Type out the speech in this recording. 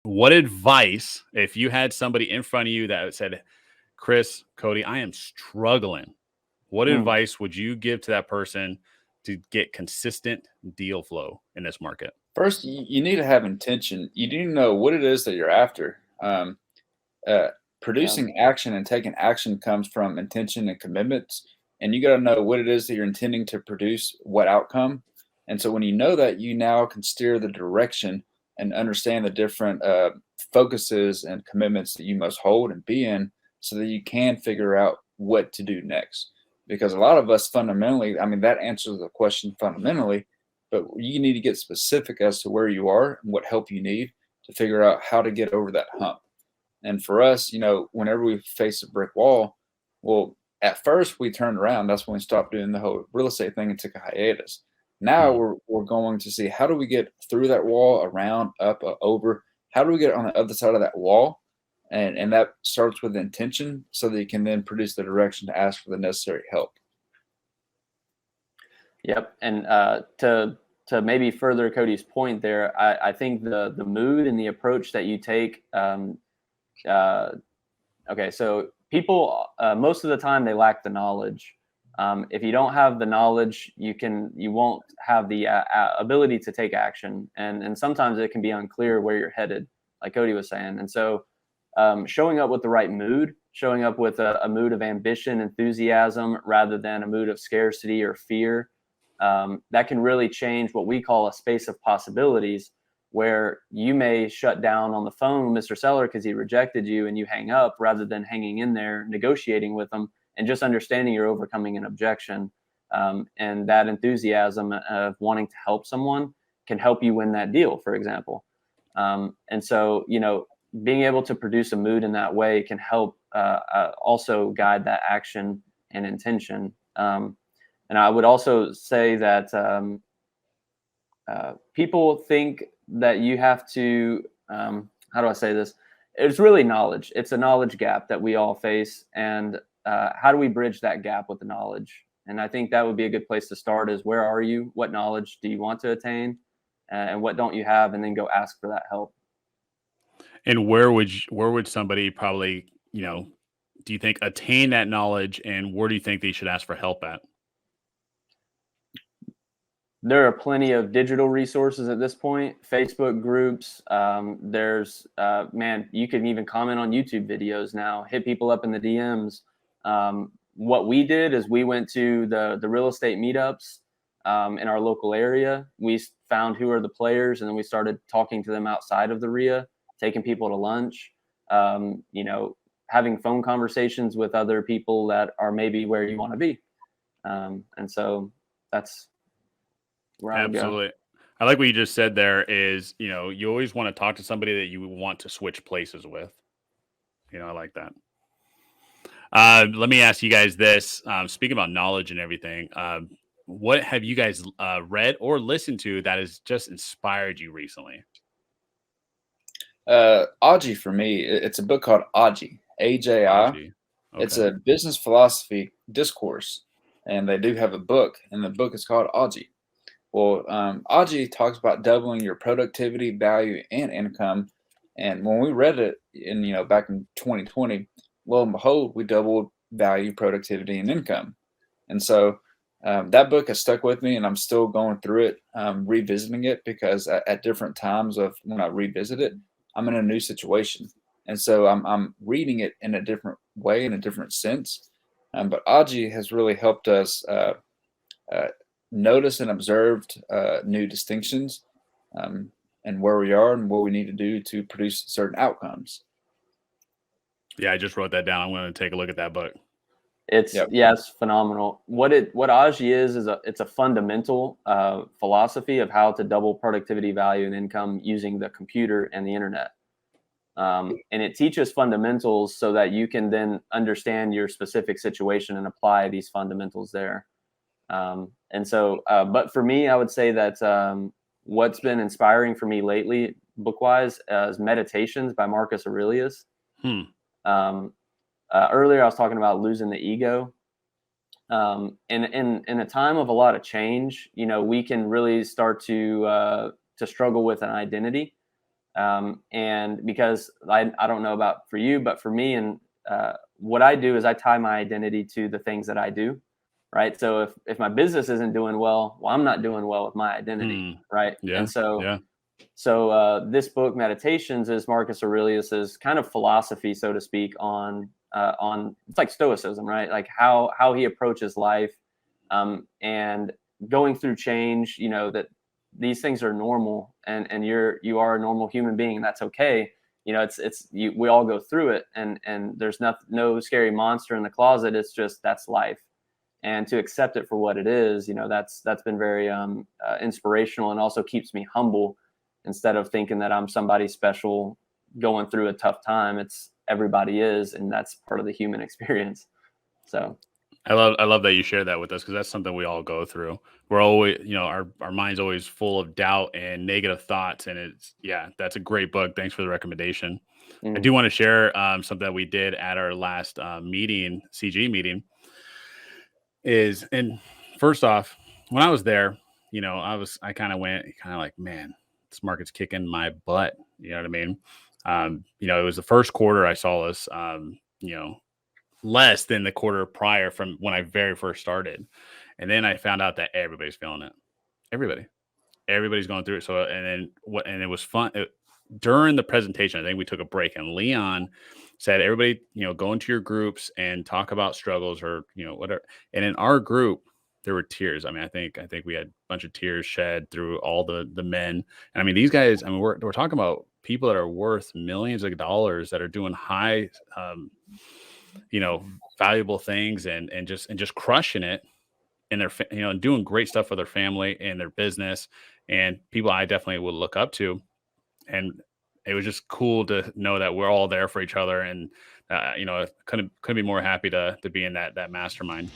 what advice, if you had somebody in front of you that said, Kris, Cody, I am struggling, what Mm. advice would you give to that person to get consistent deal flow in this market? First, you need to have intention. You need to know what it is that you're after. Uh, Yeah. Producing action and taking action comes from intention and commitments. And you got to know what it is that you're intending to produce, what outcome. And so when you know that, you now can steer the direction and understand the different focuses and commitments that you must hold and be in so that you can figure out what to do next. Because a lot of us fundamentally, I mean, that answers the question fundamentally, but you need to get specific as to where you are and what help you need to figure out how to get over that hump. And for us, whenever we face a brick wall, well, at first we turned around. That's when we stopped doing the whole real estate thing and took a hiatus. Now Hmm. we're going to see how do we get through that wall, around, up, over. How do we get on the other side of that wall? And that starts with intention, so that you can then produce the direction to ask for the necessary help. Yep. And to maybe further Cody's point there, I think the mood and the approach that you take. Okay, so people most of the time they lack the knowledge. If you don't have the knowledge, you won't have the ability to take action, and sometimes it can be unclear where you're headed, like Cody was saying. And so, showing up with the right mood, showing up with a mood of ambition, enthusiasm, rather than a mood of scarcity or fear, that can really change what we call a space of possibilities, where you may shut down on the phone with Mr. Seller because he rejected you and you hang up, rather than hanging in there, negotiating with him, and just understanding you're overcoming an objection. And that enthusiasm of wanting to help someone can help you win that deal, for example. And so, being able to produce a mood in that way can help also guide that action and intention. And I would also say that people think that you have to, how do I say this? It's really knowledge. It's a knowledge gap that we all face. And how do we bridge that gap with the knowledge? And I think that would be a good place to start is, where are you? What knowledge do you want to attain? And what don't you have? And then go ask for that help. And where would somebody probably, do you think attain that knowledge, and where do you think they should ask for help at? There are plenty of digital resources at this point, Facebook groups. There's, man, you can even comment on YouTube videos now, hit people up in the DMs. What we did is we went to the real estate meetups in our local area. We found who are the players, and then we started talking to them outside of the RIA, taking people to lunch, having phone conversations with other people that are maybe where you want to be. And so that's where I would go. Absolutely. I like what you just said there is, you always want to talk to somebody that you want to switch places with. I like that. Let me ask you guys this. Speaking about knowledge and everything, what have you guys read or listened to that has just inspired you recently? Aji, for me, it's a book called Aji, AJI. Aji. It's Okay. a business philosophy discourse, and they do have a book, and the book is called Aji. Well, Aji talks about doubling your productivity, value, and income. And when we read it back in 2020, lo and behold, we doubled value, productivity, and income. And so that book has stuck with me, and I'm still going through it, revisiting it, because at different times of when I revisit it, I'm in a new situation. And so I'm reading it in a different way, in a different sense. But Aji has really helped us uh, notice and observed new distinctions, and where we are and what we need to do to produce certain outcomes. Yeah, I just wrote that down. I'm going to take a look at that book. It's Yep. it's phenomenal. What Aji is it's a fundamental philosophy of how to double productivity, value, and income using the computer and the internet. And it teaches fundamentals so that you can then understand your specific situation and apply these fundamentals there. And so, but for me, I would say that what's been inspiring for me lately, book-wise, is Meditations by Marcus Aurelius. Um, Earlier, I was talking about losing the ego. In a time of a lot of change, we can really start to struggle with an identity. And because I don't know about for you, but for me, and what I do is I tie my identity to the things that I do. Right. So if my business isn't doing well, I'm not doing well with my identity. Right. Yeah. And so, yeah. This book, Meditations, is Marcus Aurelius's kind of philosophy, so to speak, on it's like Stoicism, right? Like how he approaches life, and going through change. You know, that these things are normal, and you are a normal human being, and that's okay. You know, we all go through it, and there's no scary monster in the closet. It's just that's life, and to accept it for what it is. You know, that's been very inspirational, and also keeps me humble. Instead of thinking that I'm somebody special going through a tough time, it's everybody is, and that's part of the human experience. So I love that you share that with us, because that's something we all go through. We're always, our mind's always full of doubt and negative thoughts, and that's a great book. Thanks for the recommendation. I do want to share something that we did at our last meeting, CG meeting. And first off, when I was there, I kind of went like, man, this market's kicking my butt. You know what I mean? It was the first quarter I saw this, less than the quarter prior from when I very first started. And then I found out that everybody's feeling it. Everybody's going through it. So, and it was fun. During the presentation, I think we took a break, and Leon said, everybody, go into your groups and talk about struggles or, whatever. And in our group, there were tears. I mean, I think we had a bunch of tears shed through all the men. And I mean, these guys, I mean, we're talking about people that are worth millions of dollars, that are doing high, valuable things, and just crushing it in their, and doing great stuff for their family and their business, and people I definitely would look up to. And it was just cool to know that we're all there for each other. And, couldn't be more happy to be in that mastermind.